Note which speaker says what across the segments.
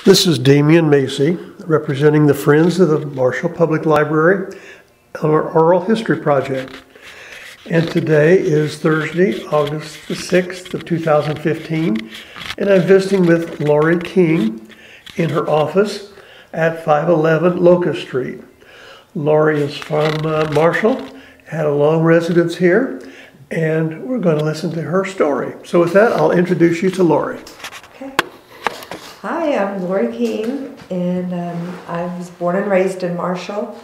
Speaker 1: This is Damian Macy, representing the Friends of the Marshall Public Library on our Oral History Project. And today is Thursday, August the 6th of 2015, and I'm visiting with Lori King in her office at 511 Locust Street. Lori is from Marshall, had a long residence here, and we're going to listen to her story. So with that, I'll introduce you to Lori.
Speaker 2: Hi, I'm Lori King, and I was born and raised in Marshall,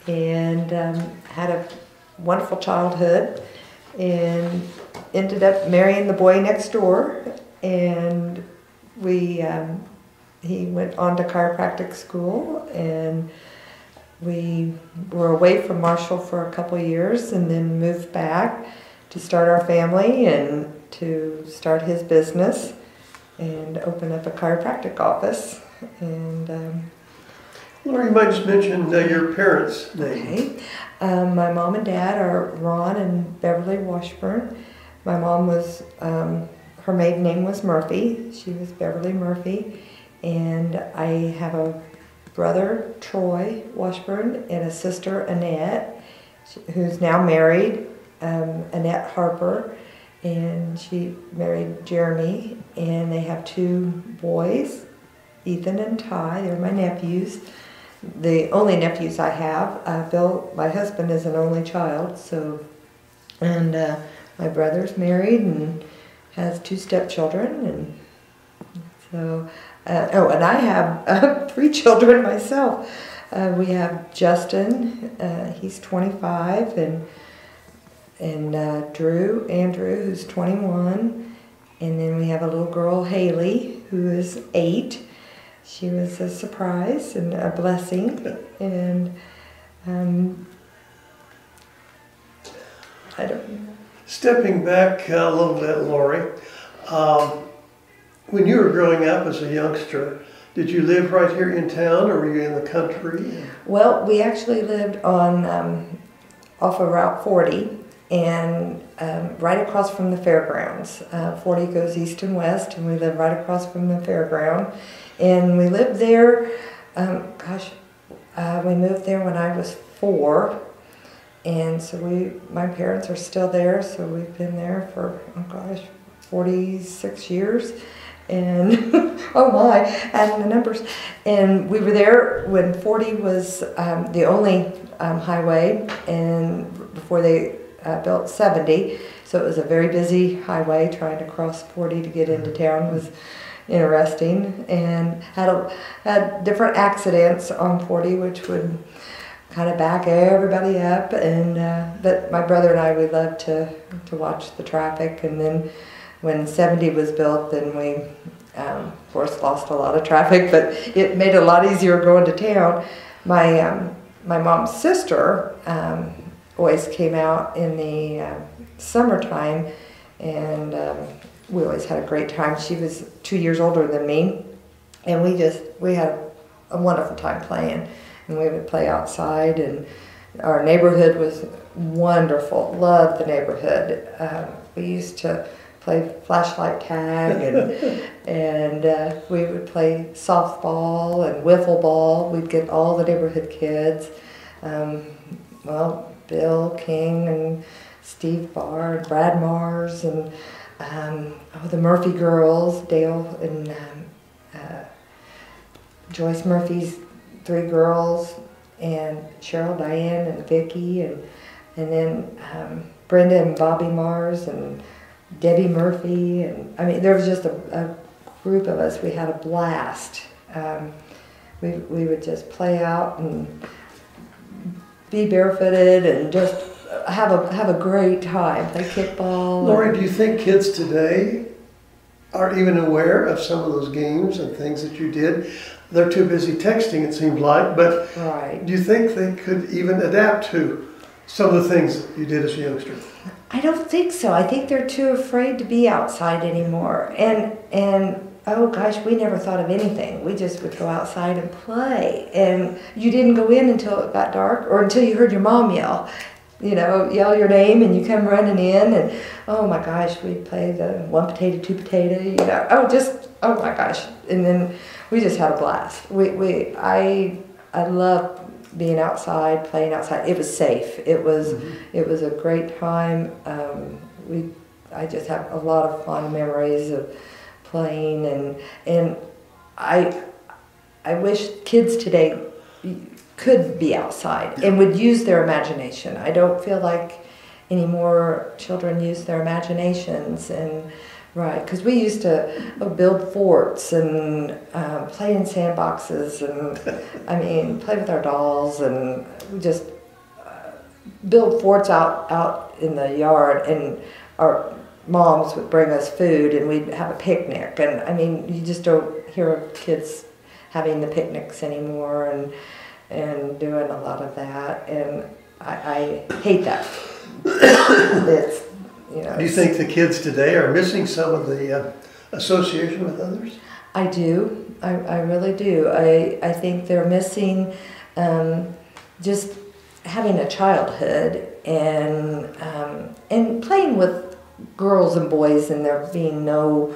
Speaker 2: and had a wonderful childhood, and ended up marrying the boy next door, and he went on to chiropractic school, and we were away from Marshall for a couple of years, and then moved back to start our family and to start his business and open up a chiropractic office. And
Speaker 1: Lori, you might just mention your parents' names.
Speaker 2: Okay. My mom and dad are Ron and Beverly Washburn. My mom was, her maiden name was Murphy. She was Beverly Murphy. And I have a brother, Troy Washburn, and a sister, Annette, who's now married, Annette Harper. And she married Jeremy, and they have two boys, Ethan and Ty. They're my nephews, the only nephews I have. Bill, my husband, is an only child, so, and my brother's married and has two stepchildren, and so, and I have 3 children myself. We have Justin, he's 25, and Andrew, who's 21, and then we have a little girl, Haley, who is 8. She was a surprise and a blessing, and I don't know.
Speaker 1: Stepping back a little bit, Lori, when you were growing up as a youngster, did you live right here in town, or were you in the country?
Speaker 2: Well, we actually lived on off of Route 40. And right across from the fairgrounds. 40 goes east and west, and we live right across from the fairground. And we lived there, we moved there when I was 4. And so my parents are still there, so we've been there for, 46 years. And, oh my, adding the numbers. And we were there when 40 was the only highway, and before they built 70, so it was a very busy highway. Trying to cross 40 to get into town was interesting, and had different accidents on 40, which would kind of back everybody up. And but my brother and I, we loved to watch the traffic. And then when 70 was built, then we of course lost a lot of traffic, but it made it a lot easier going to town. My mom's sister always came out in the summertime, and we always had a great time. She was 2 years older than me, and we had a wonderful time playing, and we would play outside, and our neighborhood was wonderful. Loved the neighborhood. We used to play flashlight tag, and we would play softball and wiffle ball. We'd get all the neighborhood kids. Bill King and Steve Barr and Brad Mars and the Murphy girls, Dale and Joyce Murphy's 3 girls, and Cheryl, Diane, and Vicki, and then Brenda and Bobby Mars and Debbie Murphy, and I mean there was just a group of us. We had a blast. We would just play out and be barefooted and just have a great time, play kickball.
Speaker 1: Lori, do you think kids today are even aware of some of those games and things that you did? They're too busy texting, it seems like, but
Speaker 2: right.
Speaker 1: Do you think they could even adapt to some of the things that you did as a youngster?
Speaker 2: I don't think so. I think they're too afraid to be outside anymore. And oh gosh, we never thought of anything. We just would go outside and play. And you didn't go in until it got dark, or until you heard your mom yell your name, and you come running in, and oh my gosh, we'd play the 1 potato, 2 potato, Oh my gosh! And then we just had a blast. I love being outside, playing outside. It was safe. It was a great time. I just have a lot of fond memories of playing, and I wish kids today could be outside and would use their imagination. I don't feel like anymore children use their imaginations, and right, because we used to build forts and play in sandboxes, and I mean play with our dolls, and we just build forts out in the yard, and our moms would bring us food and we'd have a picnic. And I mean, you just don't hear of kids having the picnics anymore and doing a lot of that, and I hate that. It's, you know.
Speaker 1: Do you think the kids today are missing some of the association with others?
Speaker 2: I do. I really do. I think they're missing just having a childhood and playing with girls and boys, and there being no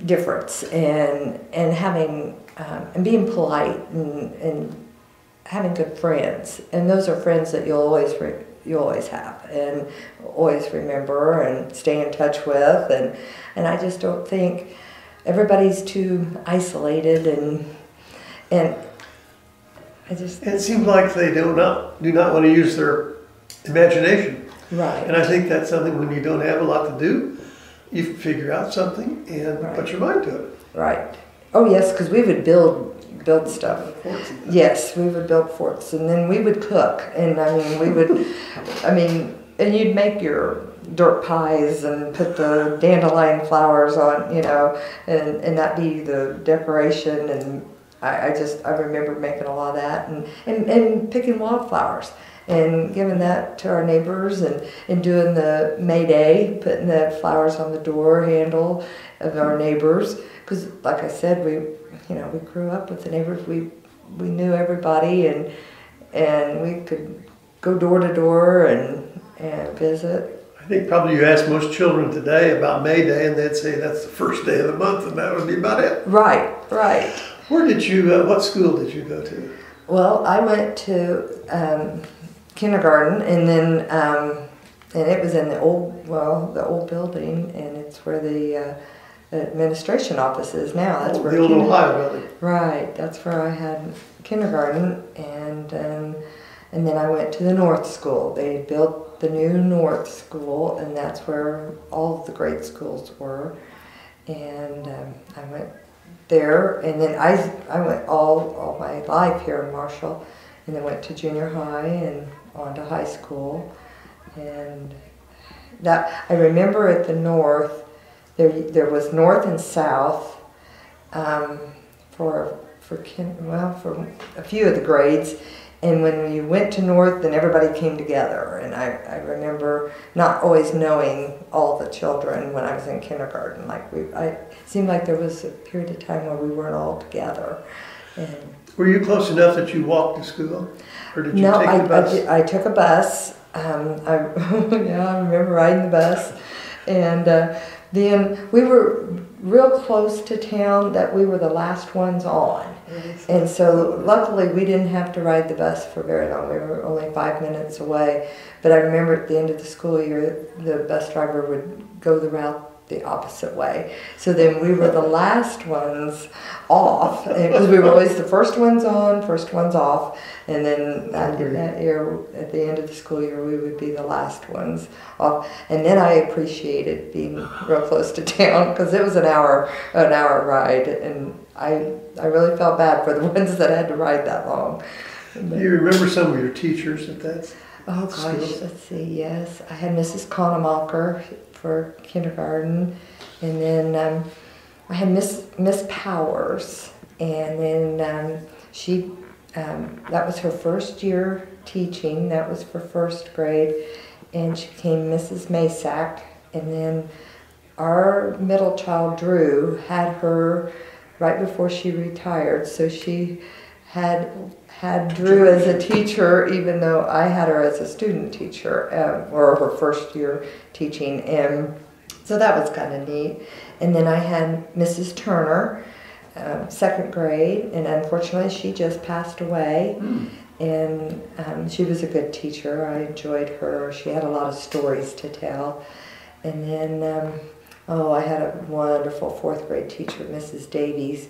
Speaker 2: difference, and having and being polite and having good friends, and those are friends that you'll always have and always remember and stay in touch with, and I just don't think everybody's too isolated, and I just,
Speaker 1: it seems like they do not want to use their imagination.
Speaker 2: right.
Speaker 1: And I think that's something when you don't have a lot to do, you figure out something and
Speaker 2: Right.
Speaker 1: put your mind to it.
Speaker 2: Right. Oh yes, because we would build stuff. Yes, we would build forts, and then we would cook, and I mean we would, and you'd make your dirt pies and put the dandelion flowers on, you know, and that be the decoration, and I remember making a lot of that, and picking wildflowers and giving that to our neighbors, and doing the May Day, putting the flowers on the door handle of our neighbors, because like I said, we grew up with the neighbors. We knew everybody, and we could go door to door and visit.
Speaker 1: I think probably you ask most children today about May Day, and they'd say that's the first day of the month, and that would be about it.
Speaker 2: Right.
Speaker 1: Where did you, what school did you go to?
Speaker 2: Well, I went to kindergarten, and then and it was in the old building, and it's where the administration office is now. That's where
Speaker 1: the old Ohio building.
Speaker 2: Right, that's where I had kindergarten, and then I went to the North School. They built the new North School, and that's where all of the great schools were. And I went there, and then I went all my life here in Marshall, and then went to junior high and on to high school. And that I remember at the North, there was North and South for a few of the grades, and when you went to North, then everybody came together. And I remember not always knowing all the children when I was in kindergarten. It seemed like there was a period of time where we weren't all together. And
Speaker 1: were you close enough that you walked to school, or did you take the bus?
Speaker 2: I took a bus. I remember riding the bus, and then we were real close to town that we were the last ones on. And so luckily we didn't have to ride the bus for very long. We were only 5 minutes away. But I remember at the end of the school year, the bus driver would go the route the opposite way. So then we were the last ones off, because we were always the first ones on, first ones off. And then that year, at the end of the school year, we would be the last ones off. And then I appreciated being real close to town, because it was an hour ride, and I really felt bad for the ones that had to ride that long.
Speaker 1: Do you remember some of your teachers at that?
Speaker 2: Oh gosh, let's see. Yes, I had Mrs. Konemacher for kindergarten, and then I had Miss Powers, and then she that was her first year teaching. That was for first grade, and she became Mrs. Masak, and then our middle child Drew had her right before she retired, so she had Drew as a teacher, even though I had her as a student teacher, or her first year teaching, and so that was kind of neat. And then I had Mrs. Turner, second grade, and unfortunately she just passed away. And she was a good teacher. I enjoyed her. She had a lot of stories to tell. And then, I had a wonderful fourth grade teacher, Mrs. Davies,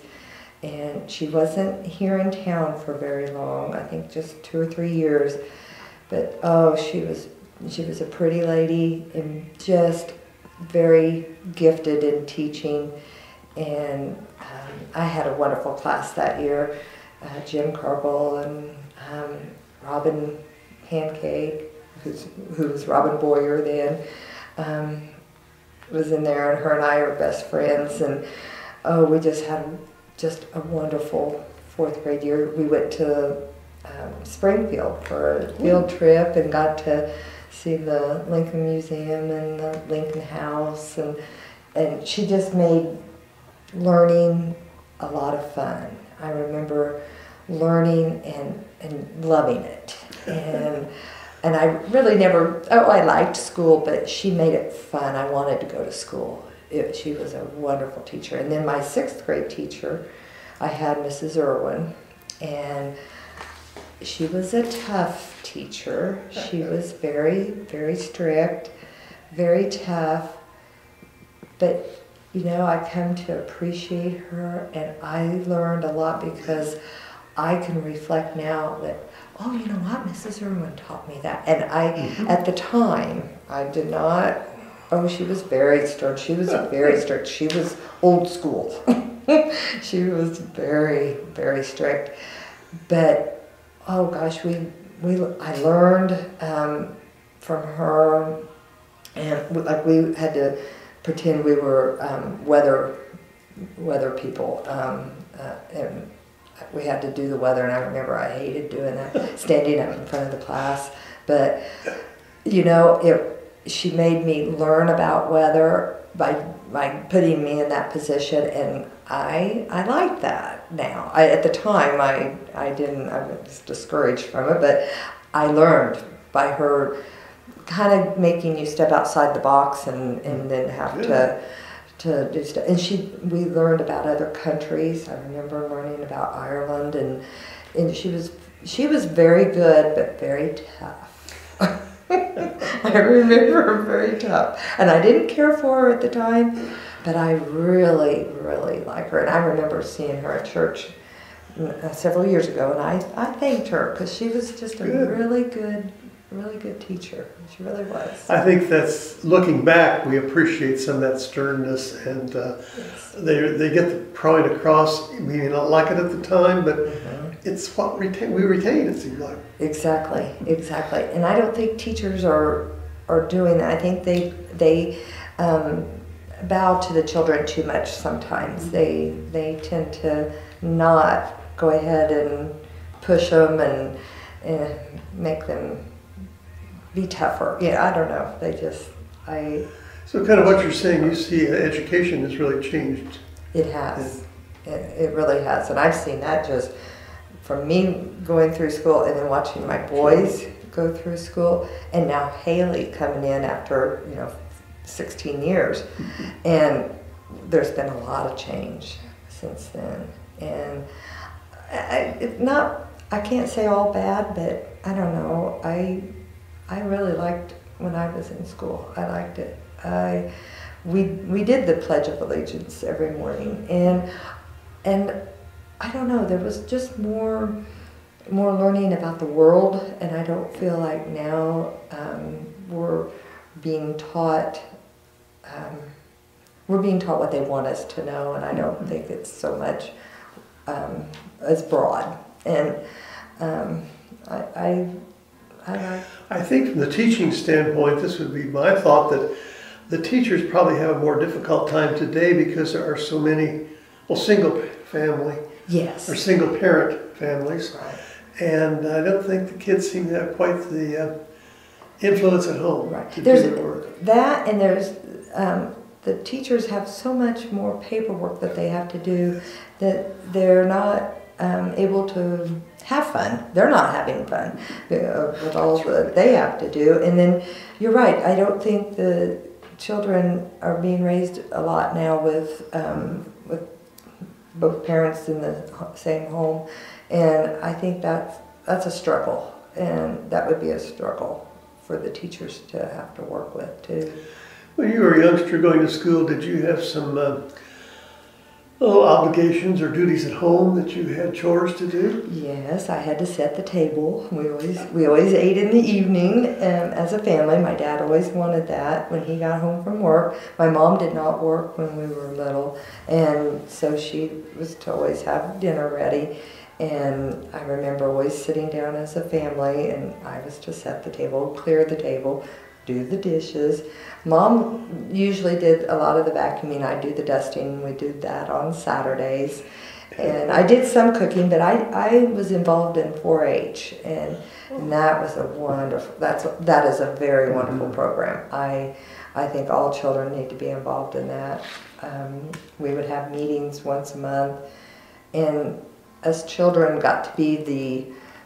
Speaker 2: and she wasn't here in town for very long, I think just 2 or 3 years. But she was a pretty lady and just very gifted in teaching. And I had a wonderful class that year. Jim Cargill and Robin Pancake, who was Robin Boyer then, was in there, and her and I are best friends. And we just had just a wonderful fourth grade year. We went to Springfield for a field trip and got to see the Lincoln Museum and the Lincoln House, and she just made learning a lot of fun. I remember learning and loving it, and I really never, I liked school, but she made it fun. I wanted to go to school. She was a wonderful teacher. And then my sixth grade teacher, I had Mrs. Irwin, and she was a tough teacher. She was very, very strict, very tough, but I come to appreciate her, and I learned a lot because I can reflect now that, you know what, Mrs. Irwin taught me that. And at the time, I did not, she was very strict. She was very strict. She was old school. She was very, very strict. But, gosh, I learned from her, and like we had to pretend we were weather people, and we had to do the weather, and I remember I hated doing that, standing up in front of the class. But she made me learn about weather by putting me in that position, and I like that now. At the time I didn't. I was discouraged from it, but I learned by her kind of making you step outside the box and then have to do stuff. And we learned about other countries. I remember learning about Ireland, and she was very good but very tough. I remember her very tough, and I didn't care for her at the time, but I really, really like her. And I remember seeing her at church several years ago, and I thanked her because she was just a really good teacher. She really was.
Speaker 1: I think that's, looking back, we appreciate some of that sternness, and
Speaker 2: Yes.
Speaker 1: they get the point across. We may not like it at the time, but it's what we retain, it seems like.
Speaker 2: Exactly. And I don't think teachers are doing that. I think they bow to the children too much sometimes. They tend to not go ahead and push them and make them be tougher. Yeah, I don't know.
Speaker 1: So kind of what you're saying, you see education has really changed.
Speaker 2: It has. It really has. And I've seen that just from me going through school and then watching my boys go through school, and now Haley coming in after 16 years. And there's been a lot of change since then. And I can't say all bad, but I don't know. I really liked when I was in school. I liked it. We did the Pledge of Allegiance every morning, and I don't know, there was just more learning about the world, and I don't feel like now we're being taught what they want us to know, and I don't think it's so much as broad. And
Speaker 1: I think from the teaching standpoint, this would be my thought, that the teachers probably have a more difficult time today because there are so many, single family,
Speaker 2: yes,
Speaker 1: or single parent families.
Speaker 2: right.
Speaker 1: And I don't think the kids seem to have quite the influence at home
Speaker 2: Right.
Speaker 1: to
Speaker 2: There's
Speaker 1: do their work.
Speaker 2: that, and there's the teachers have so much more paperwork that they have to do that they're not able to have fun. They're not having fun with all that they have to do. And then you're right. I don't think the children are being raised a lot now with both parents in the same home, and I think that's a struggle, and that would be a struggle for the teachers to have to work with too.
Speaker 1: When you were a youngster going to school, did you have some obligations or duties at home that you had chores to do?
Speaker 2: Yes, I had to set the table. We always ate in the evening as a family. My dad always wanted that when he got home from work. My mom did not work when we were little, and so she was to always have dinner ready. And I remember always sitting down as a family, and I was to set the table, clear the table, do the dishes. Mom usually did a lot of the vacuuming. I do the dusting. We do that on Saturdays. And I did some cooking, but I was involved in 4-H, and that was a wonderful, that is a very wonderful program. I think all children need to be involved in that. We would have meetings once a month, and us children got to be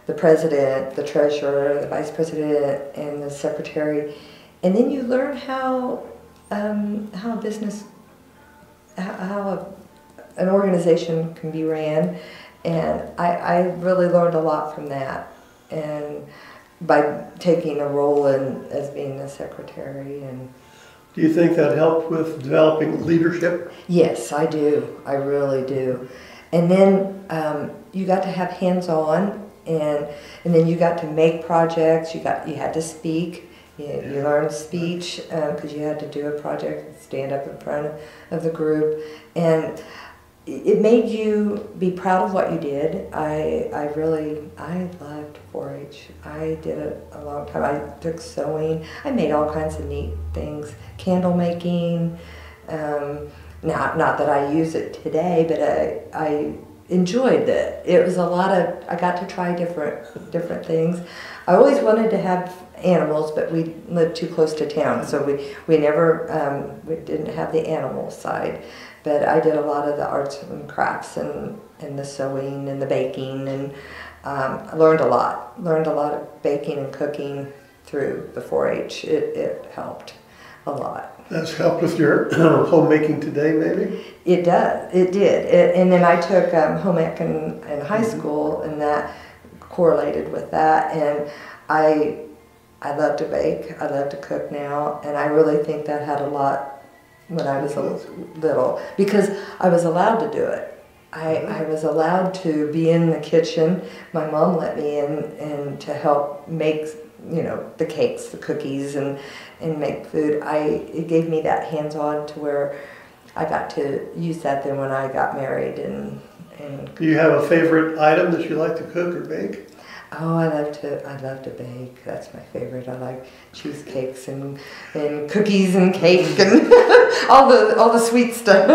Speaker 2: the president, the treasurer, the vice president, and the secretary. And then you learn how business, how an organization can be ran, and I really learned a lot from that, and by taking a role as being the secretary. And
Speaker 1: do you think that helped with developing leadership?
Speaker 2: yes, I do. I really do. And then you got to have hands-on, and then you got to make projects. You had to speak. You learned speech because you had to do a project, stand up in front of the group, and it made you be proud of what you did. I loved 4-H. I did it a long time. I took sewing. I made all kinds of neat things, candle making. Not that I use it today, but I enjoyed it. It was a lot of, I got to try different things. I always wanted to have animals, but we lived too close to town, so we never, we didn't have the animal side. But I did a lot of the arts and crafts and the sewing and the baking, and I learned a lot of baking and cooking through the 4-H. It helped a lot.
Speaker 1: That's helped with your homemaking today, maybe?
Speaker 2: It does. It did. And then I took home ec in high school, and that correlated with that. And I love to bake. I love to cook now, and I really think that had a lot when I was little, because I was allowed to do it. I was allowed to be in the kitchen. My mom let me in and to help make, the cakes, the cookies, and make food. It gave me that hands-on to where I got to use that then when I got married. And
Speaker 1: do you have a favorite item that you like to cook or bake?
Speaker 2: Oh, I love to bake. That's my favorite. I like cheesecakes and cookies and cake and all the sweet stuff.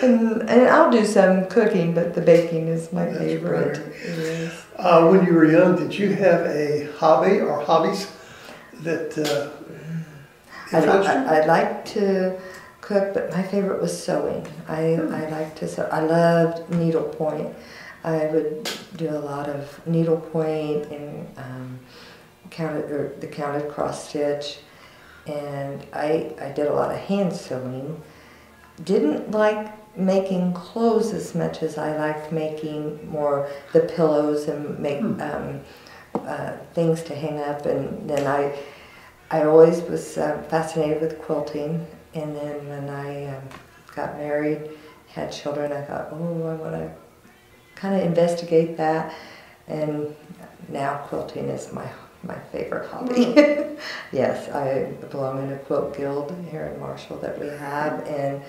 Speaker 2: and I'll do some cooking, but the baking is my favorite. Yes.
Speaker 1: When you were young, did you have a hobby or hobbies that
Speaker 2: I like to cook, but my favorite was sewing. I like to sew. I loved needlepoint. I would do a lot of needlepoint and the counted cross stitch, and I did a lot of hand sewing. Didn't like making clothes as much as I liked making more the pillows and make things to hang up. And then I always was fascinated with quilting. And then when I got married, had children, I thought, oh, I want to kind of investigate that. And now quilting is my favorite hobby. Yes, I belong in a quilt guild here in Marshall that we have, and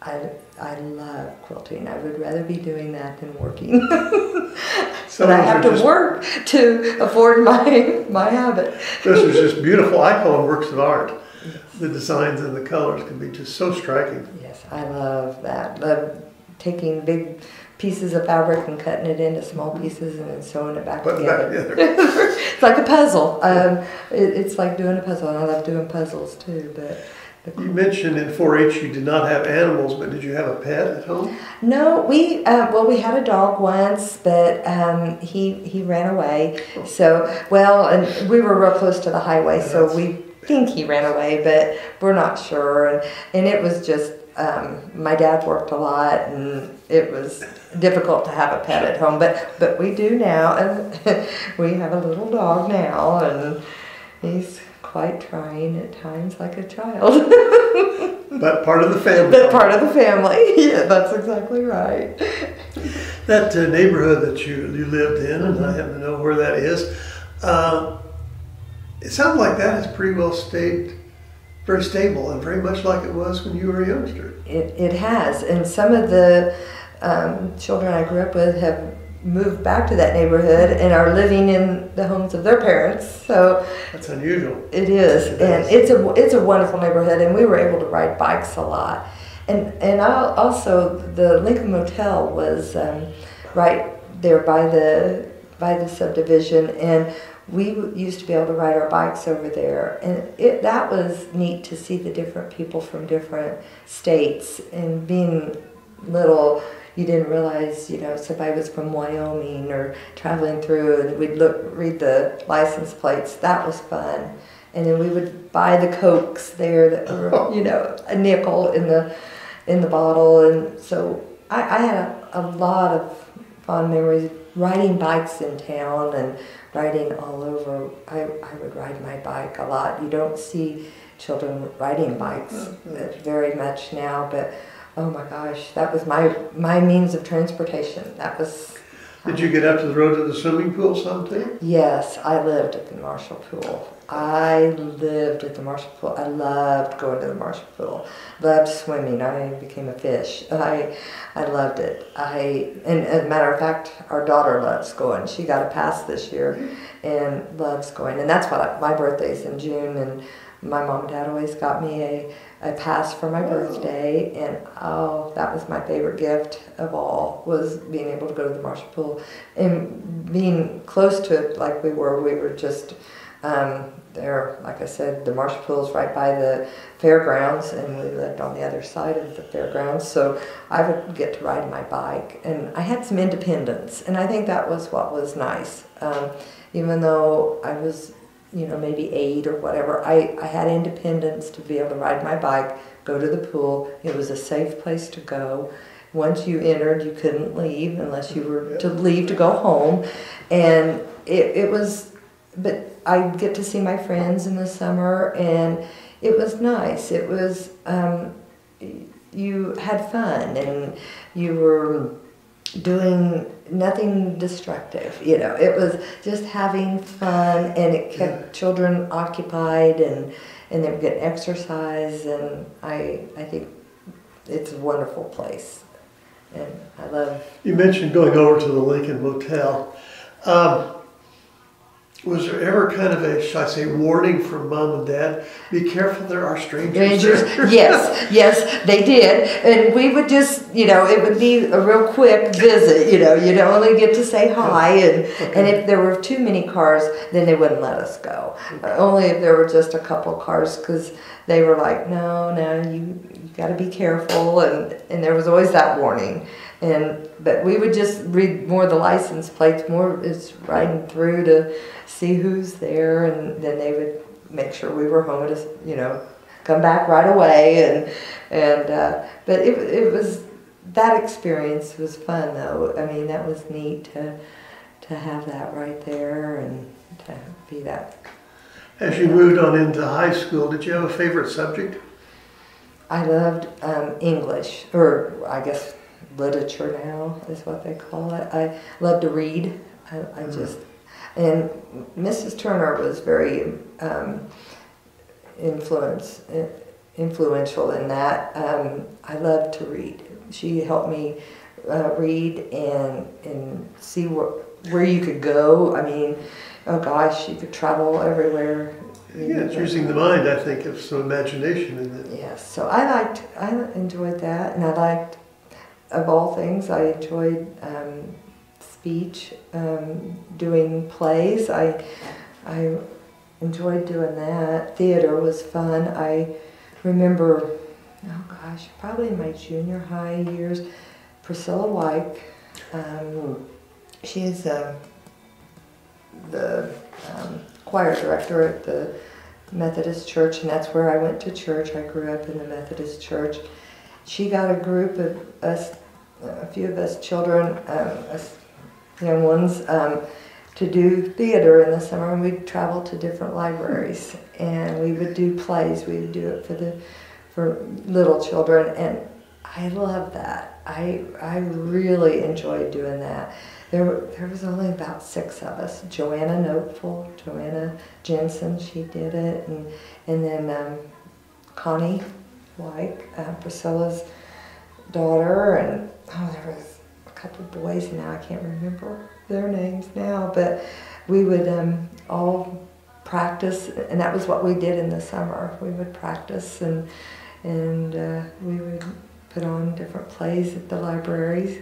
Speaker 2: I love quilting. I would rather be doing that than working. But I have to work to afford my habit.
Speaker 1: Those are just beautiful. I call them works of art. Yes. The designs and the colors can be just so striking.
Speaker 2: Yes, I love that. Love taking big pieces of fabric and cutting it into small pieces and then sewing it back together. It's like a puzzle. It's like doing a puzzle, and I love doing puzzles too. But
Speaker 1: you mentioned in 4-H you did not have animals, but did you have a pet at home?
Speaker 2: No, we had a dog once, but he ran away. So and we were real close to the highway, so we think he ran away, but we're not sure. And it was just, my dad worked a lot, and it was difficult to have a pet at home. But we do now, and we have a little dog now, and he's quite trying at times, like a child.
Speaker 1: But part of the family.
Speaker 2: But part of the family. Yeah, that's exactly right.
Speaker 1: That neighborhood that you lived in, and I happen to know where that is, it sounds like that has pretty well stayed very stable and very much like it was when you were a youngster.
Speaker 2: It has, and some of the children I grew up with have moved back to that neighborhood and are living in the homes of their parents. So
Speaker 1: that's unusual.
Speaker 2: It is, and it's a wonderful neighborhood, and we were able to ride bikes a lot. And also the Lincoln Motel was right there by the subdivision, and we used to be able to ride our bikes over there, and that was neat to see the different people from different states. And being little, you didn't realize, somebody was from Wyoming or traveling through, and we'd read the license plates. That was fun. And then we would buy the Cokes there that were, a nickel in the bottle. And so I had a lot of fond memories riding bikes in town and riding all over. I would ride my bike a lot. You don't see children riding bikes very much now, but oh my gosh, that was my means of transportation. That was.
Speaker 1: Did you get up to the road to the swimming pool sometime?
Speaker 2: Yes, I lived at the Marshall Pool. I loved going to the Marshall Pool. Loved swimming. I became a fish. I loved it. And as a matter of fact, our daughter loves going. She got a pass this year and loves going. And that's what my birthday's in June, and my mom and dad always got me a pass for my birthday, and that was my favorite gift of all, was being able to go to the Marshall Pool and being close to it like we were just there. Like I said, the Marshall Pool is right by the fairgrounds, and we lived on the other side of the fairgrounds, so I would get to ride my bike, and I had some independence, and I think that was what was nice. Even though I was maybe 8 or whatever, I had independence to be able to ride my bike, go to the pool. It was a safe place to go. Once you entered, you couldn't leave unless you were to leave to go home. And it was, but I'd get to see my friends in the summer, and it was nice. It was, you had fun, and you were doing nothing destructive, it was just having fun, and it kept children occupied, and they were getting exercise, and I think it's a wonderful place, and I love.
Speaker 1: You mentioned going over to the Lincoln Motel. Was there ever kind of a, shall I say, warning from Mom and Dad? Be careful, there are strangers there.
Speaker 2: Yes, they did. And we would just, it would be a real quick visit, you'd only get to say hi. And if there were too many cars, then they wouldn't let us go. Only if there were just a couple cars, because they were like, no, you got to be careful. And there was always that warning. But we would just read more of the license plates, more is riding through to see who's there, and then they would make sure we were home to, come back right away. But it was, that experience was fun though. I mean, that was neat to have that right there and to be that.
Speaker 1: As you moved on into high school, did you have a favorite subject?
Speaker 2: I loved English, or I guess literature now is what they call it. I love to read. And Mrs. Turner was very influential in that. I loved to read. She helped me read and see where you could go. I mean, oh gosh, you could travel everywhere.
Speaker 1: Yeah, it's using the mind, I think, of some imagination in it.
Speaker 2: Yes, so I enjoyed that, and I liked, of all things, I enjoyed speech, doing plays. I enjoyed doing that. Theater was fun. I remember, oh gosh, probably in my junior high years, Priscilla Wyke. She's the choir director at the Methodist church, and that's where I went to church. I grew up in the Methodist church. She got a group of us, a few of us children, us young ones, to do theater in the summer, and we'd travel to different libraries, and we would do plays. We would do it for little children, and I love that. I really enjoyed doing that. There was only about 6 of us. Joanna Noteful, Joanna Jensen, she did it, and then Connie White, Priscilla's daughter, and there was a couple of boys now. I can't remember their names now, but we would all practice, and that was what we did in the summer. We would practice, and we would put on different plays at the libraries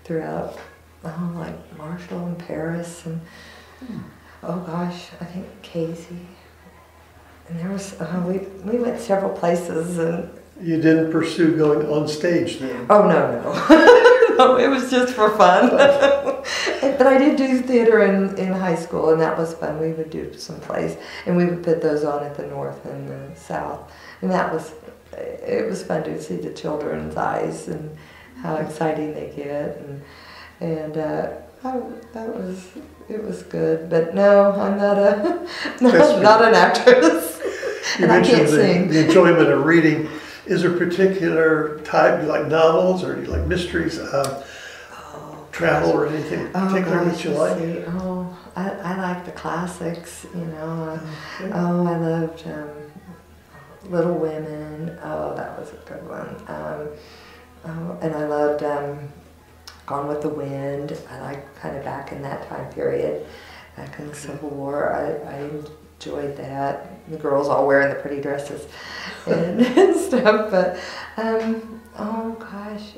Speaker 2: throughout, like Marshall and Paris, and oh gosh, I think Casey. And there was we went several places. And
Speaker 1: you didn't pursue going on stage then?
Speaker 2: Oh no. No, it was just for fun. But I did do theater in high school, and that was fun. We would do some plays, and we would put those on at the North and the South, and it was fun to see the children's eyes and how exciting they get, and it was good. But no, I'm not an actress.
Speaker 1: You
Speaker 2: and I
Speaker 1: mentioned
Speaker 2: can't sing.
Speaker 1: The enjoyment of reading. Is there a particular type? Do you like novels, or do you like mysteries, travel, or anything particular that you like?
Speaker 2: I like the classics, you know. I loved Little Women. Oh, that was a good one. And I loved Gone with the Wind. I like kind of back in that time period, back in the Civil War. I enjoyed that. The girls all wearing the pretty dresses and, and stuff. But oh gosh,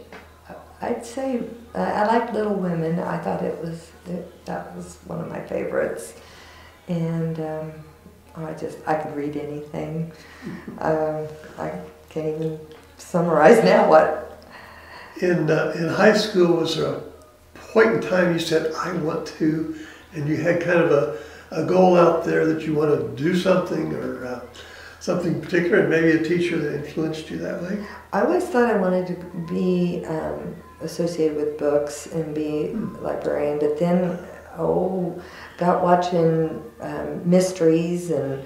Speaker 2: I'd say I liked Little Women. I thought that was one of my favorites, and I could read anything. I can't even summarize now what.
Speaker 1: In high school, was there a point in time you said, I want to, and you had kind of a goal out there that you want to do something, or something particular, and maybe a teacher that influenced you that way? I
Speaker 2: always thought I wanted to be associated with books and be a librarian, but then, got watching mysteries and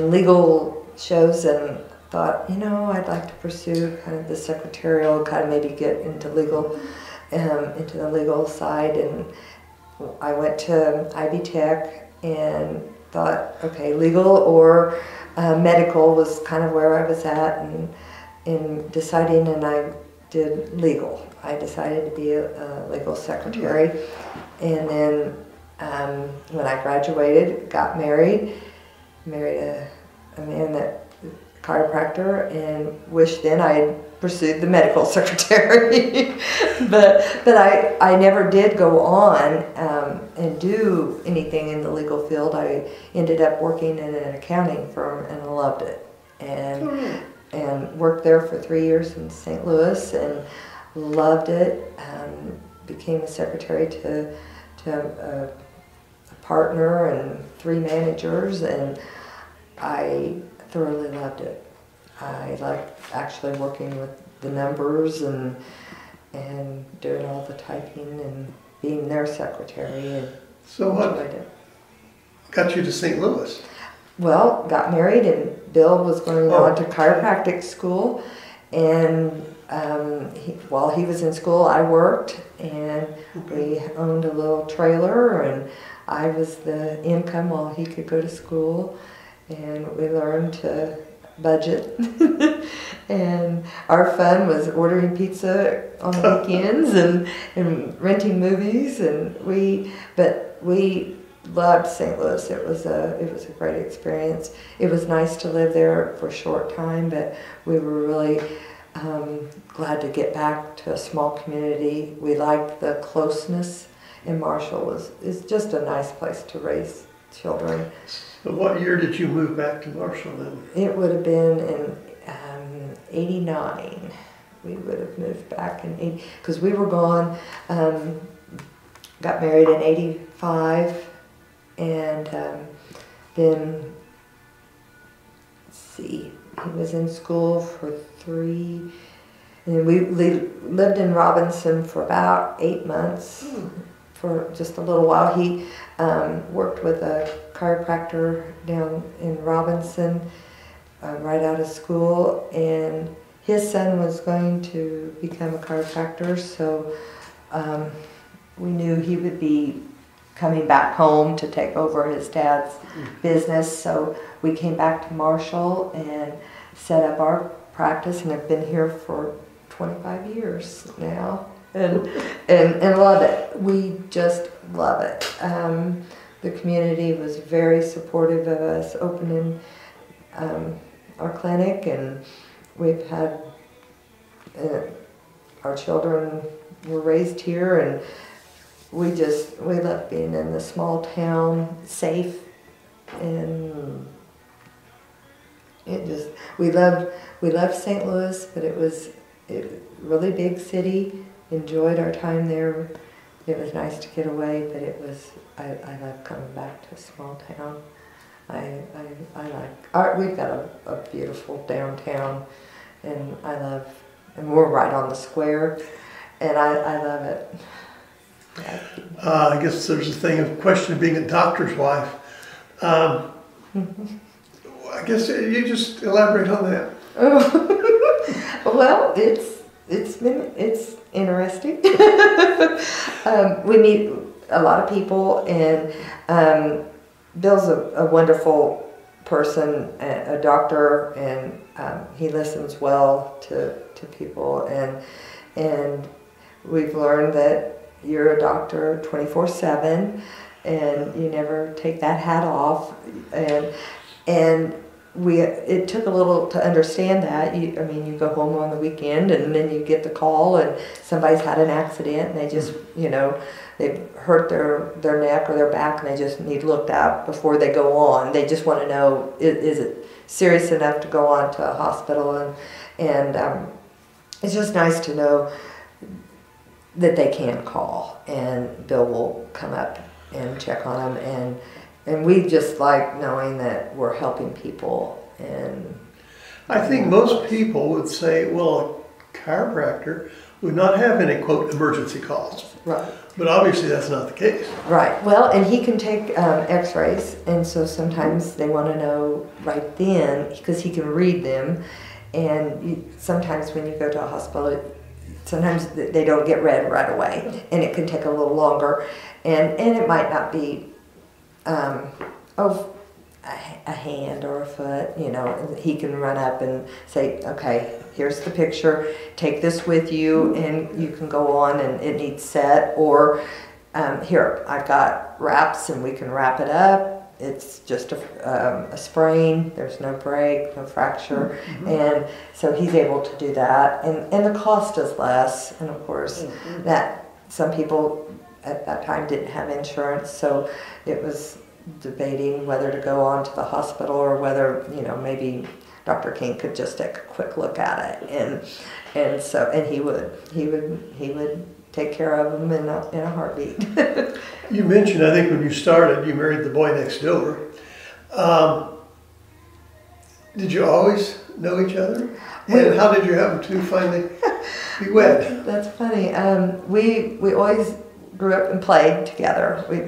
Speaker 2: legal shows, and thought, I'd like to pursue kind of the secretarial, kind of maybe get into the legal side. And I went to Ivy Tech and thought, okay, legal or medical was kind of where I was at, and in deciding, and I did legal. I decided to be a legal secretary, and then when I graduated, got married a man that chiropractor, and wished then I had pursued the medical secretary. but I never did go on and do anything in the legal field. I ended up working in an accounting firm, and I loved it, and worked there for 3 years in St. Louis, and loved it. Became a secretary to a partner and 3 managers, and I thoroughly loved it. I liked actually working with the numbers and doing all the typing and being their secretary, and
Speaker 1: so what
Speaker 2: enjoyed it.
Speaker 1: Got you to St. Louis?
Speaker 2: Well, got married, and Bill was going on to chiropractic school, and while he was in school, I worked, and we owned a little trailer, and I was the income while he could go to school. And we learned to budget, and our fun was ordering pizza on the weekends and renting movies, but we loved St. Louis. It was a great experience. It was nice to live there for a short time, but we were really glad to get back to a small community. We liked the closeness, and Marshall is just a nice place to raise children.
Speaker 1: So what year did you move back to Marshall then?
Speaker 2: It would have been in '89. We would have moved back in '80, because we were gone. Got married in '85, and then see, he was in school for 3, and we lived in Robinson for about 8 months, for just a little while. He worked with a chiropractor down in Robinson right out of school, and his son was going to become a chiropractor, so we knew he would be coming back home to take over his dad's business. So we came back to Marshall and set up our practice, and have been here for 25 years now, and love it. We just love it. The community was very supportive of us opening our clinic, and we've had our children were raised here, and we love being in the small town, safe, and we loved St. Louis, but it was a really big city. Enjoyed our time there. It was nice to get away, but I love coming back to a small town. I like we've got a beautiful downtown, and we're right on the square, and I love it.
Speaker 1: I guess there's a question of being a doctor's wife. I guess you just elaborate on that.
Speaker 2: Well, it's interesting. We meet a lot of people, and Bill's a wonderful person, a doctor, and he listens well to people, and we've learned that you're a doctor 24/7, and you never take that hat off, and it took a little to understand that. You go home on the weekend, and then you get the call, and somebody's had an accident, and they just, they've hurt their neck or their back, and they just need looked at before they go on. They just want to know, is it serious enough to go on to a hospital, and it's just nice to know that they can call, and Bill will come up and check on them, and we just like knowing that we're helping people. And
Speaker 1: I think most people would say, well, a chiropractor would not have any, quote, emergency calls.
Speaker 2: Right.
Speaker 1: But obviously that's not the case.
Speaker 2: Right. Well, and he can take x-rays, and so sometimes they want to know right then, because he can read them, and sometimes when you go to a hospital, sometimes they don't get read right away, and it can take a little longer, and it might not be a hand or a foot. He can run up and say, okay, here's the picture, take this with you, and you can go on, and it needs set, or here, I've got wraps, and we can wrap it up. It's just a sprain, there's no break, no fracture, and so he's able to do that, and the cost is less, and of course that some people at that time didn't have insurance, so it was debating whether to go on to the hospital, or whether maybe Dr. King could just take a quick look at it, and he would take care of them in a heartbeat.
Speaker 1: You mentioned, I think when you started, you married the boy next door. Did you always know each other? And how did you happen to finally be wed?
Speaker 2: That's funny. We always grew up and played together. We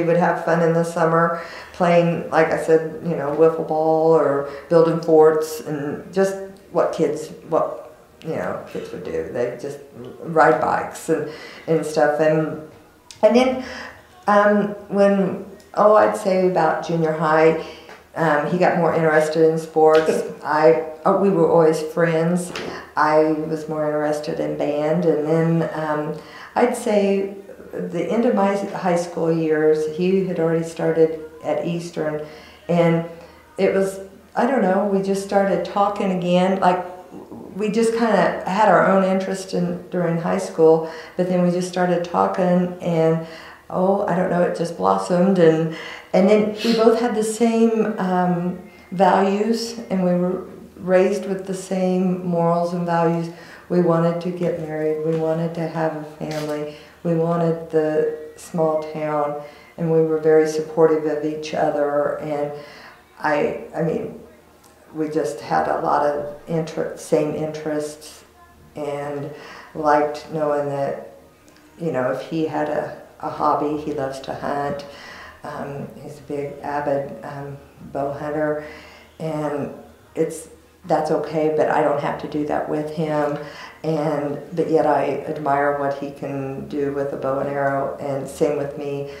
Speaker 2: would have fun in the summer playing, like I said, wiffle ball or building forts, and just what kids would do. They just ride bikes and stuff. And then when, I'd say about junior high, he got more interested in sports. We were always friends. I was more interested in band, and then I'd say the end of my high school years, he had already started at Eastern, and it was, I don't know, we just started talking again, like we just kind of had our own interest during high school, but then we just started talking, and I don't know, it just blossomed, and then we both had the same values, and we were raised with the same morals and values. We wanted to get married, we wanted to have a family, we wanted the small town, and we were very supportive of each other, and I mean, we just had a lot of same interests, and liked knowing that, you know, if he had a hobby, he loves to hunt. He's a big avid bow hunter, and that's okay, but I don't have to do that with him. But yet I admire what he can do with a bow and arrow, and same with me.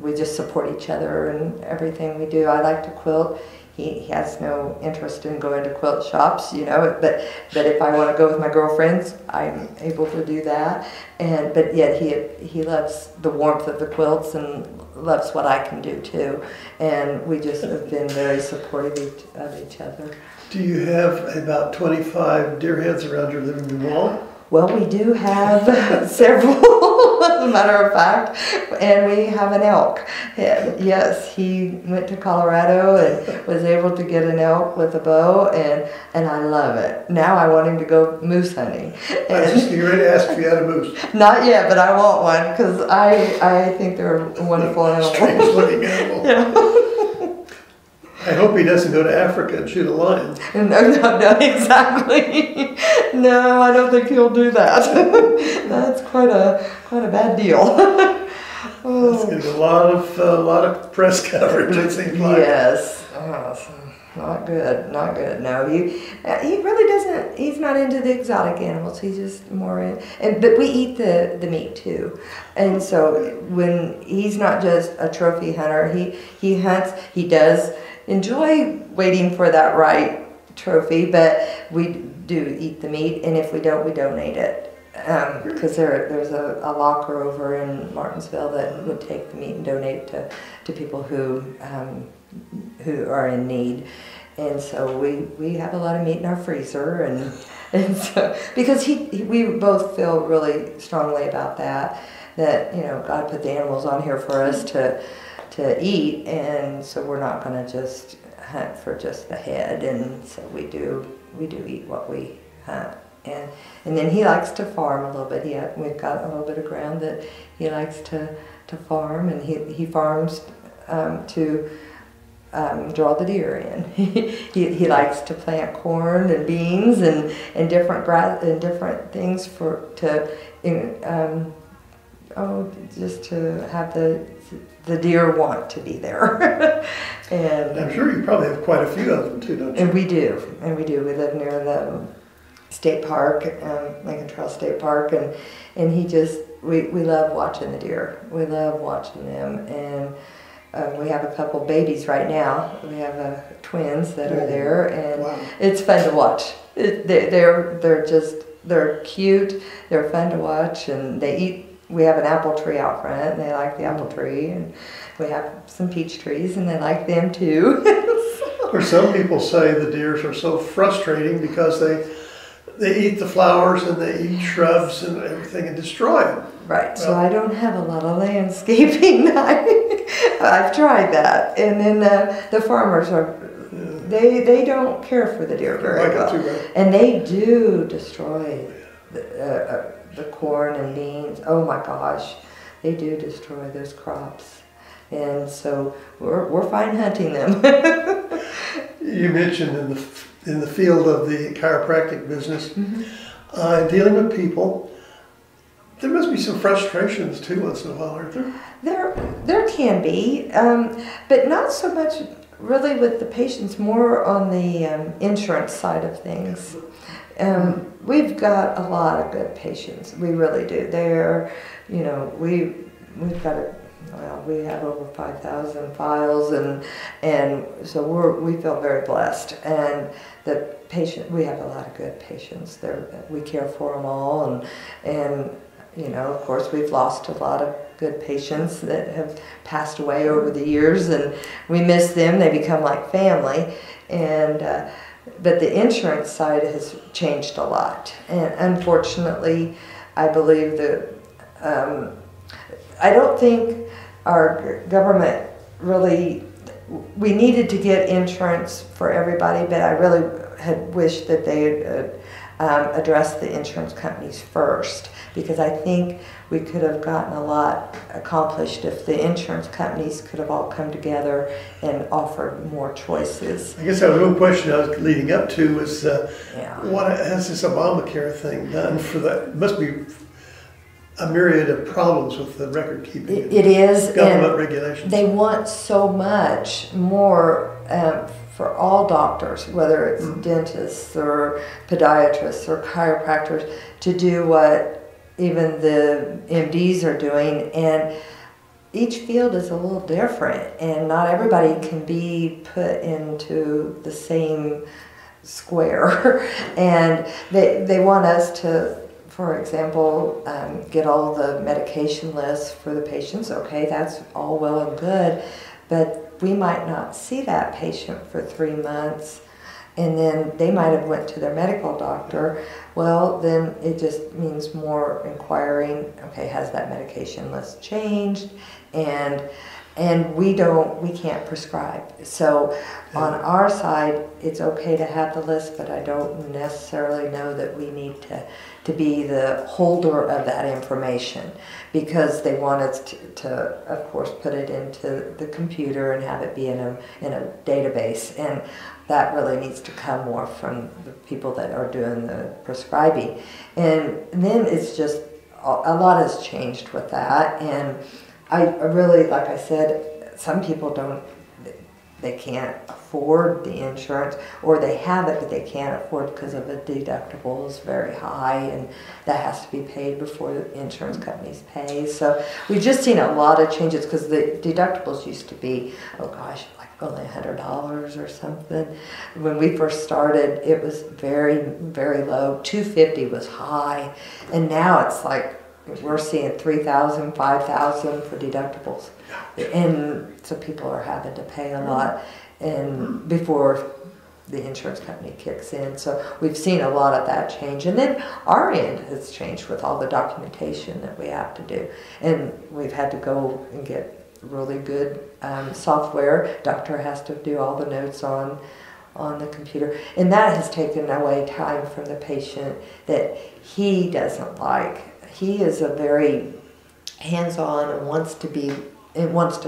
Speaker 2: We just support each other in everything we do. I like to quilt. He has no interest in going to quilt shops, you know, but if I want to go with my girlfriends, I'm able to do that. But yet he loves the warmth of the quilts and loves what I can do too. And we just have been very supportive of each other.
Speaker 1: Do you have about 25 deer heads around your living room wall?
Speaker 2: Well, we do have several, as a matter of fact, and we have an elk. Yes, he went to Colorado and was able to get an elk with a bow, and I love it. Now I want him to go moose hunting.
Speaker 1: I was just getting ready to ask if you had a moose.
Speaker 2: Not yet, but I want one, because I think they're a wonderful animal.
Speaker 1: Strange looking animal.
Speaker 2: Yeah.
Speaker 1: I hope he doesn't go to Africa and shoot a lion.
Speaker 2: No, exactly. No, I don't think he'll do that. That's quite a bad deal.
Speaker 1: Oh. That's going to get a lot of press coverage, it seems like.
Speaker 2: Yes. Not good. No, he really doesn't. He's not into the exotic animals. He's just more in. But we eat the meat too, and so when he's not just a trophy hunter, he hunts. He does enjoy waiting for that right trophy, but we do eat the meat, and if we don't, we donate it. Because there's a locker over in Martinsville that would take the meat and donate it to people who are in need. And so we have a lot of meat in our freezer, and so because we both feel really strongly about that you know, God put the animals on here for us to eat, and so we're not going to just hunt for just the head, and so we do eat what we hunt. And then he likes to farm a little bit. We've got a little bit of ground that he likes to farm, and he farms to draw the deer in. He likes to plant corn and beans and different things just to have the deer want to be there. And
Speaker 1: I'm sure you probably have quite a few of them too, don't you?
Speaker 2: And we do. We live near the state park, Lincoln Trail State Park, and we love watching the deer. We love watching them, and we have a couple babies right now. We have twins that are there, and wow. It's fun to watch. They're cute. They're fun to watch, and they eat. We have an apple tree out front, and they like the apple tree, and we have some peach trees, and they like them too.
Speaker 1: Or some people say the deers are so frustrating because they eat the flowers and they eat shrubs and everything and destroy them.
Speaker 2: Right. So I don't have a lot of landscaping. I've tried that, and then the farmers are. They don't care for the deer very well, and they do destroy the corn and beans. Oh my gosh, they do destroy those crops, and so we're fine hunting them.
Speaker 1: You mentioned in the field of the chiropractic business, dealing with people, there must be some frustrations too once in a while, aren't there?
Speaker 2: There can be, but not so much really with the patients, more on the insurance side of things. We've got a lot of good patients. We really do. We have over 5,000 files, and so we feel very blessed. And we have a lot of good patients. We care for them all, and of course we've lost a lot of good patients that have passed away over the years, and we miss them. They become like family, but the insurance side has changed a lot, and unfortunately, I believe that I don't think our government really. We needed to get insurance for everybody, but I really had wished that they had address the insurance companies first, because I think we could have gotten a lot accomplished if the insurance companies could have all come together and offered more choices.
Speaker 1: I guess that real question I was leading up to was, what has this Obamacare thing done for that? It must be a myriad of problems with the record keeping.
Speaker 2: It is.
Speaker 1: Government regulations.
Speaker 2: They want so much more for all doctors, whether it's dentists or podiatrists or chiropractors, to do what even the MDs are doing. And each field is a little different, and not everybody can be put into the same square. And they want us to, for example, get all the medication lists for the patients. Okay, that's all well and good, but we might not see that patient for 3 months, and then they might have went to their medical doctor. Well, then it just means more inquiring. Okay, has that medication list changed? And we can't prescribe. So on our side, it's okay to have the list, but I don't necessarily know that we need to be the holder of that information, because they want us to of course, put it into the computer and have it be in a database. And that really needs to come more from the people that are doing the prescribing. And then it's just, a lot has changed with that. And I really, like I said, some people they can't afford the insurance, or they have it but they can't afford because of the deductible is very high, and that has to be paid before the insurance companies pay. So we've just seen a lot of changes, because the deductibles used to be, oh gosh, like only $100 or something. When we first started, it was very, very low. $250 was high, and now it's like we're seeing $3,000, $5,000 for deductibles, and so people are having to pay a lot, and before the insurance company kicks in. So we've seen a lot of that change, and then our end has changed with all the documentation that we have to do, and we've had to go and get really good software. Doctor has to do all the notes on the computer, and that has taken away time from the patient that he doesn't like. He is a very hands-on and wants to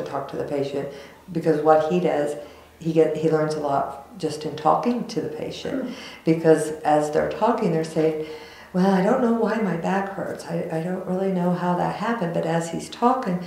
Speaker 2: talk to the patient, because what he does, he learns a lot just in talking to the patient. Because as they're talking, they're saying, well, I don't know why my back hurts. I don't really know how that happened. But as he's talking,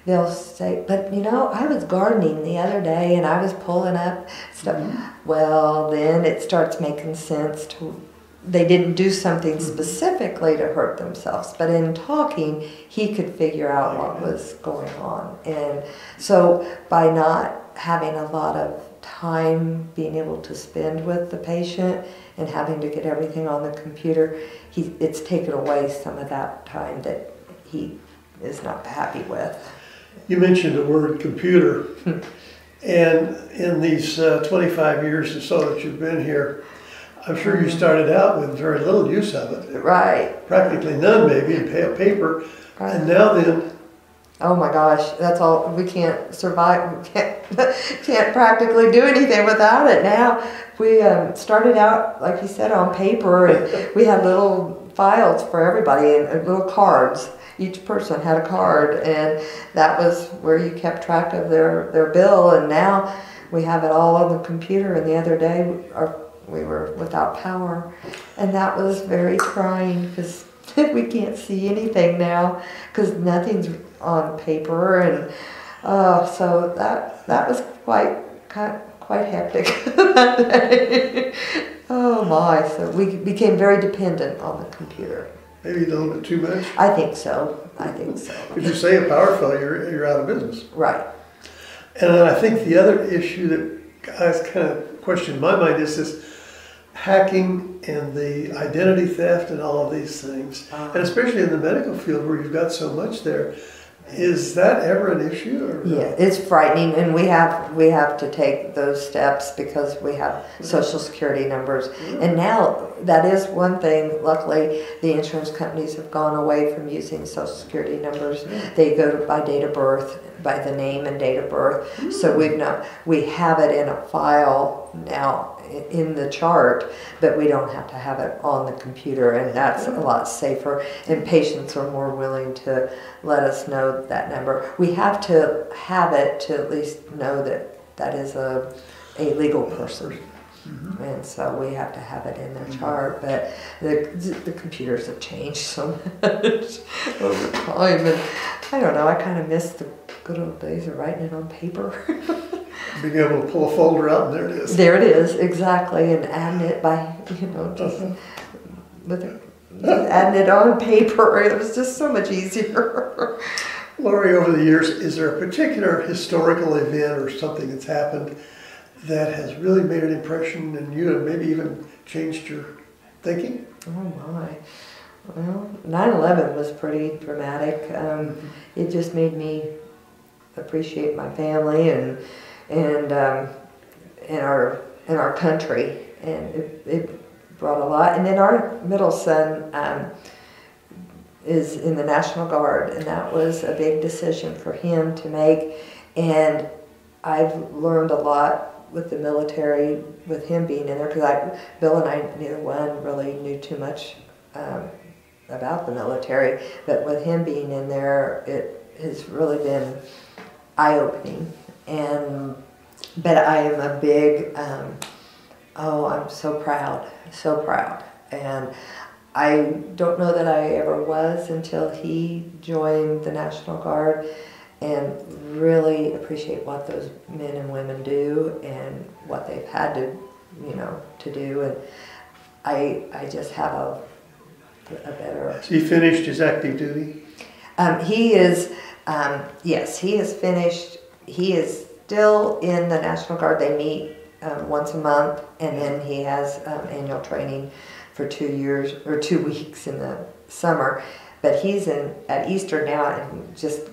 Speaker 2: they'll say, but you know, I was gardening the other day and I was pulling up stuff. Well, then it starts making sense to, they didn't do something specifically to hurt themselves, but in talking, he could figure out what was going on. And so by not having a lot of time being able to spend with the patient and having to get everything on the computer, it's taken away some of that time that he is not happy with.
Speaker 1: You mentioned the word computer, and in these 25 years or so that you've been here, I'm sure you started out with very little use of it.
Speaker 2: Right.
Speaker 1: Practically none, maybe, in paper. Right. And now then...
Speaker 2: Oh my gosh, that's all. We can't survive. We can't practically do anything without it now. We started out, like you said, on paper, and we had little files for everybody and little cards. Each person had a card, and that was where you kept track of their bill. And now we have it all on the computer. And the other day, we were without power, and that was very trying, because we can't see anything now because nothing's on paper. And so that was quite hectic that day. Oh my! So we became very dependent on the computer.
Speaker 1: Maybe a little bit too much?
Speaker 2: I think so. I think so.
Speaker 1: If you say a power failure, you're out of business.
Speaker 2: Right.
Speaker 1: And I think the other issue that guys kind of question in my mind is this hacking and the identity theft and all of these things. And especially in the medical field where you've got so much there. Is that ever an issue? Or no?
Speaker 2: Yeah, it's frightening, and we have to take those steps because we have Social Security numbers. And now that is one thing. Luckily, the insurance companies have gone away from using Social Security numbers. They go by date of birth, by the name and date of birth. So we have it in a file now in the chart, but we don't have to have it on the computer, and that's a lot safer, and patients are more willing to let us know that number. We have to have it to at least know that that is a legal person. And so we have to have it in the chart, but the computers have changed so much over time, and I don't know, I kind of miss the good old days of writing it on paper.
Speaker 1: Being able to pull a folder out and there it is.
Speaker 2: There it is, exactly, and adding it by, just adding it on paper. It was just so much easier.
Speaker 1: Lori, over the years, is there a particular historical event or something that's happened that has really made an impression on you and maybe even changed your thinking?
Speaker 2: Oh my. Well, 9/11 was pretty dramatic. It just made me appreciate my family and in our country, and it brought a lot. And then our middle son is in the National Guard, and that was a big decision for him to make. And I've learned a lot with the military, with him being in there, because Bill and I, neither one really knew too much about the military, but with him being in there, it has really been eye-opening. But I am a big, I'm so proud, and I don't know that I ever was until he joined the National Guard, and really appreciate what those men and women do and what they've had to, to do. And I just have a better...
Speaker 1: Has he finished his active duty?
Speaker 2: He is, yes, he is finished. He is still in the National Guard. They meet once a month, and then he has annual training for 2 years, or 2 weeks in the summer. But he's at Eastern now, and just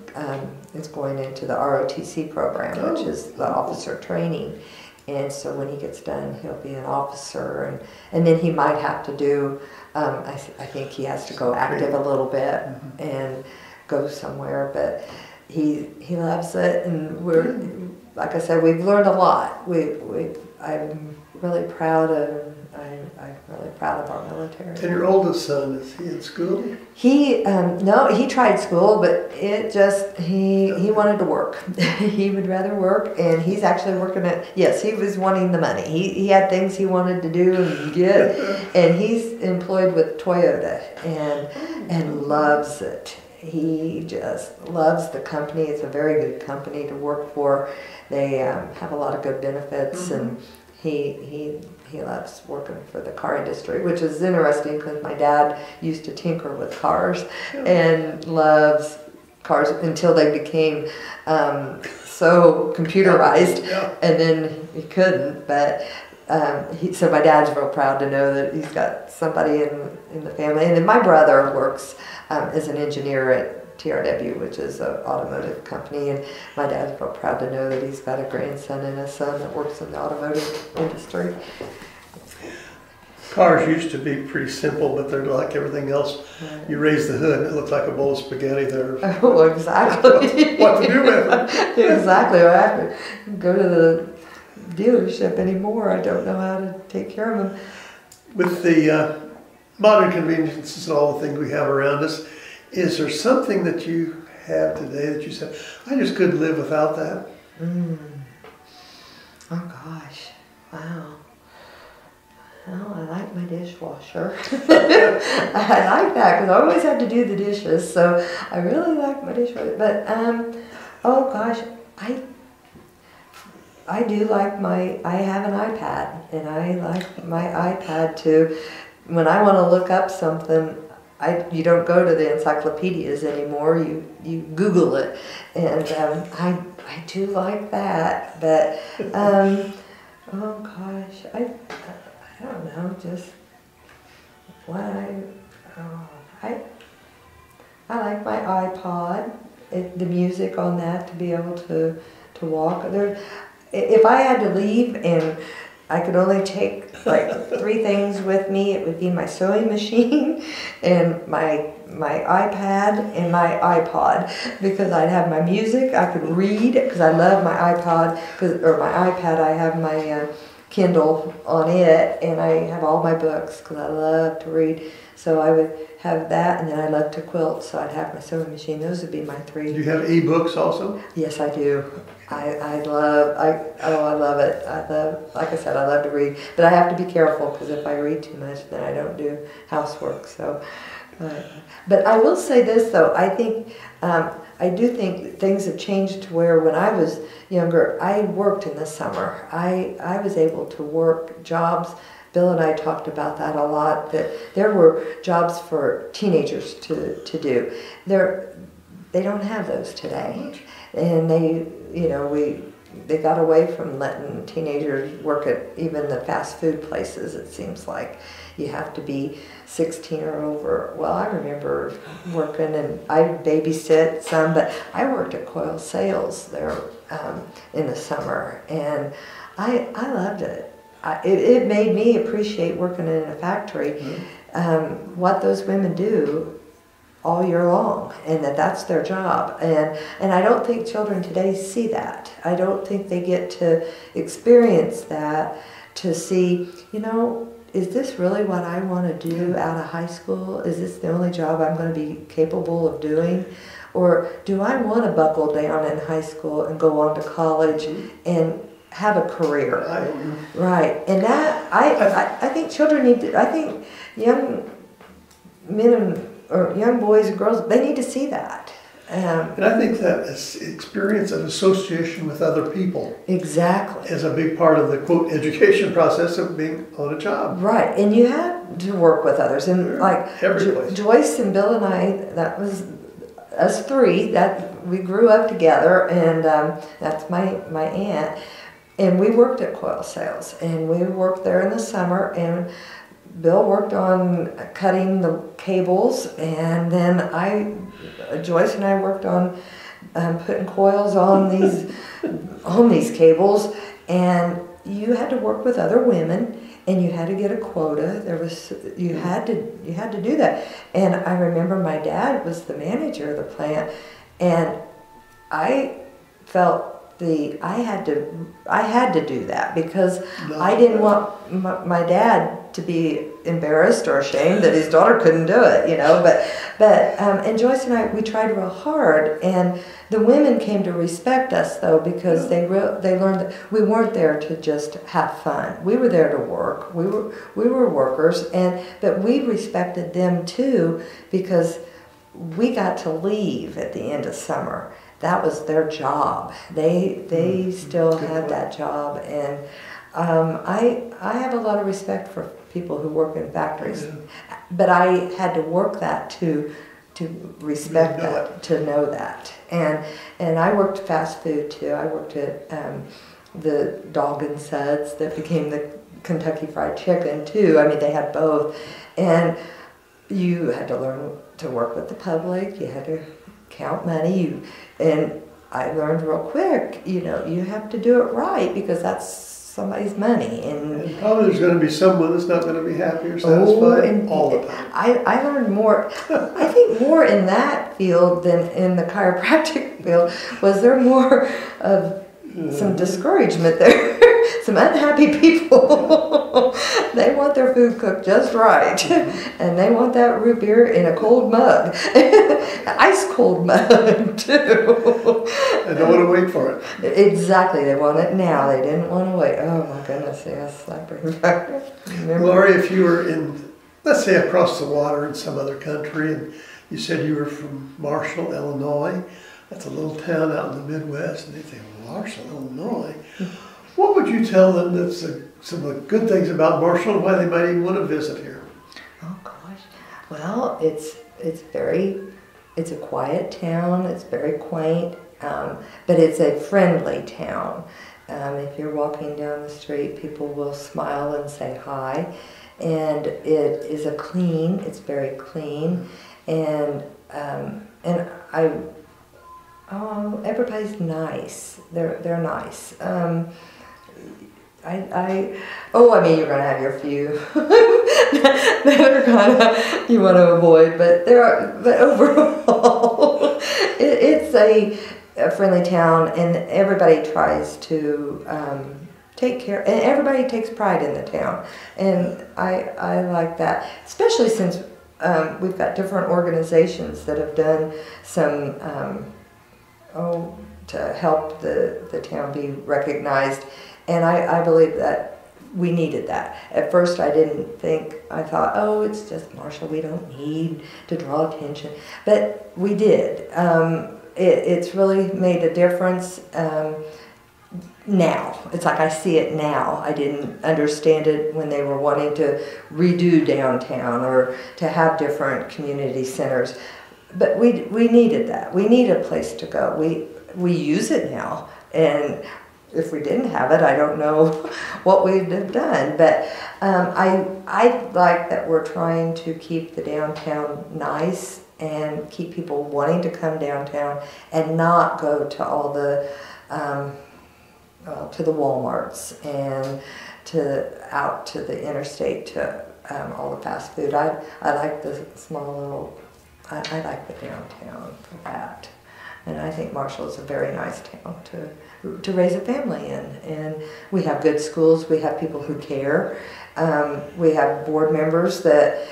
Speaker 2: is going into the ROTC program, which is the officer training. And so when he gets done, he'll be an officer, and then he might have to do, I think he has to go active a little bit and go somewhere, but he loves it, and we're, like I said, we've learned a lot. I'm really proud of our military.
Speaker 1: And your oldest son, is he in school?
Speaker 2: No, he tried school, but it just, he wanted to work. He would rather work, and he's actually working yes, he was wanting the money. He had things he wanted to do and get, and he's employed with Toyota and loves it. He just loves the company. It's a very good company to work for. They have a lot of good benefits, and he loves working for the car industry, which is interesting because my dad used to tinker with cars and loves cars until they became so computerized, and then he couldn't. But so my dad's real proud to know that he's got somebody in the family. And then my brother works as an engineer at TRW, which is an automotive company, and my dad's real proud to know that he's got a grandson and a son that works in the automotive industry.
Speaker 1: Cars used to be pretty simple, but they're like everything else. Right. You raise the hood, it looks like a bowl of spaghetti there.
Speaker 2: Oh, exactly.
Speaker 1: What to do with it.
Speaker 2: Exactly. I have to go to the dealership anymore. I don't know how to take care of them.
Speaker 1: With the modern conveniences and all the things we have around us, is there something that you have today that you said, I just couldn't live without that?
Speaker 2: Oh gosh, wow. Well, I like my dishwasher. I like that because I always have to do the dishes, so I really like my dishwasher. But oh gosh, I do like I have an iPad, and I like my iPad to, when I want to look up something, you don't go to the encyclopedias anymore, you Google it, and I do like that, but oh gosh, I don't know, just what I like my iPod, the music on that, to be able to walk. If I had to leave and I could only take like 3 things with me, it would be my sewing machine and my iPad and my iPod, because I'd have my music, I could read, because I love my iPod, or my iPad, I have my Kindle on it, and I have all my books because I love to read. So I would have that, and then I love to quilt, so I'd have my sewing machine. Those would be my three.
Speaker 1: Do you have e-books also?
Speaker 2: Yes, I do. I love it. I love, like I said, I love to read, but I have to be careful because if I read too much, then I don't do housework. So, but I will say this though, I do think things have changed to where when I was younger, I worked in the summer. I was able to work jobs. Bill and I talked about that a lot, that there were jobs for teenagers to do. They don't have those today. And they got away from letting teenagers work at even the fast food places, it seems like. You have to be 16 or over. Well, I remember working, and I babysit some, but I worked at Coil Sales there in the summer, and I loved it. It made me appreciate working in a factory, what those women do all year long, and that's their job. And I don't think children today see that. I don't think they get to experience that, to see, is this really what I want to do out of high school? Is this the only job I'm going to be capable of doing? Or do I want to buckle down in high school and go on to college and have a career? Right. And that, I think children need to, I think young men or young boys and girls, they need to see that.
Speaker 1: And I think that experience of association with other people
Speaker 2: exactly
Speaker 1: is a big part of the, quote, education process of being on a job.
Speaker 2: Right, and you have to work with others. And like Joyce and Bill and I, that was us three, that we grew up together, and that's my aunt. And we worked at Coil Sales, and we worked there in the summer, and Bill worked on cutting the cables, and then Joyce and I worked on putting coils on these cables, and you had to work with other women, and you had to get a quota. You had to do that. And I remember my dad was the manager of the plant, and I felt I had to do that because I didn't want my dad to be embarrassed or ashamed that his daughter couldn't do it, and Joyce and I, we tried real hard, and the women came to respect us though, because they learned that we weren't there to just have fun. We were there to work. We were workers, but we respected them too, because we got to leave at the end of summer. That was their job. They still had that job, and I have a lot of respect for people who work in factories, but I had to work that to respect that, to know that, and I worked fast food too. I worked at the Dog and Suds that became the Kentucky Fried Chicken too. I mean, they had both, and you had to learn to work with the public. You had to count money, and I learned real quick, you have to do it right, because that's somebody's money. And
Speaker 1: probably there's going to be someone that's not going to be happy or satisfied all the time.
Speaker 2: I learned more, I think more in that field than in the chiropractic field. Was there more of some discouragement there? Some unhappy people. They want their food cooked just right, and they want that root beer in a cold mug, ice cold mug too.
Speaker 1: They don't want to wait for it.
Speaker 2: Exactly, they want it now. They didn't want to wait. Oh my goodness, yes, that brings back.
Speaker 1: Lori, if you were in, let's say, across the water in some other country, and you said you were from Marshall, Illinois. That's a little town out in the Midwest, and they think, Marshall, Illinois. What would you tell them that's some of the good things about Marshall and why they might even want to visit here?
Speaker 2: Oh gosh, well, it's a quiet town. It's very quaint, but it's a friendly town. If you're walking down the street, people will smile and say hi, and it is it's very clean, and everybody's nice. They're nice. You're gonna have your few that are kind of you want to avoid, but overall, it's a friendly town, and everybody tries to take care, and everybody takes pride in the town, and I like that, especially since we've got different organizations that have done some to help the town be recognized, and I believe that we needed that. At first I didn't think, I thought, oh, it's just Marshall, we don't need to draw attention, but we did. It's really made a difference. Now, it's like I see it now. I didn't understand it when they were wanting to redo downtown or to have different community centers. But we needed that. We need a place to go. We use it now, and if we didn't have it, I don't know what we'd have done. But I like that we're trying to keep the downtown nice and keep people wanting to come downtown and not go to all the to the Walmarts and out to the interstate to all the fast food. I like the small little, I like the downtown for that. And I think Marshall is a very nice town to raise a family in. And we have good schools, we have people who care. We have board members that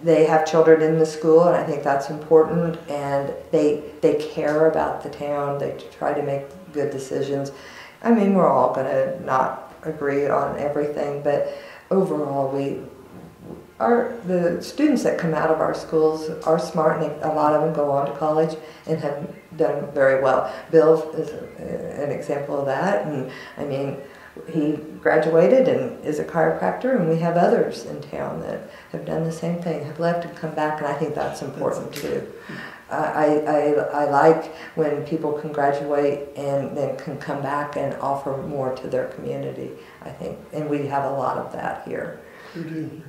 Speaker 2: they have children in the school, and I think that's important. And they care about the town, they try to make good decisions. I mean, we're all going to not agree on everything, but overall, the students that come out of our schools are smart, and a lot of them go on to college and have done very well. Bill is an example of that, and I mean, he graduated and is a chiropractor, and we have others in town that have done the same thing, have left and come back, and I think that's important too. I like when people can graduate and then can come back and offer more to their community, I think, and we have a lot of that here.
Speaker 1: We do.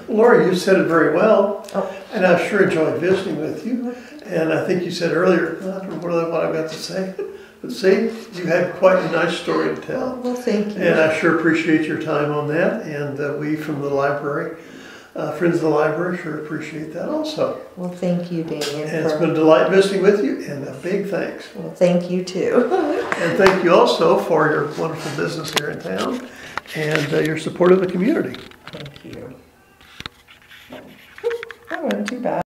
Speaker 1: Laura, you said it very well, and I sure enjoyed visiting with you. And I think you said earlier, I don't know what I've got to say, but see, you had quite a nice story to tell.
Speaker 2: Well, thank you.
Speaker 1: And I sure appreciate your time on that, and we from the library, Friends of the Library, sure appreciate that also.
Speaker 2: Well, thank you, Damien.
Speaker 1: And it's been a delight visiting with you, and a big thanks.
Speaker 2: Well, thank you too.
Speaker 1: And thank you also for your wonderful business here in town and your support of the community.
Speaker 2: Thank you. That wasn't too bad.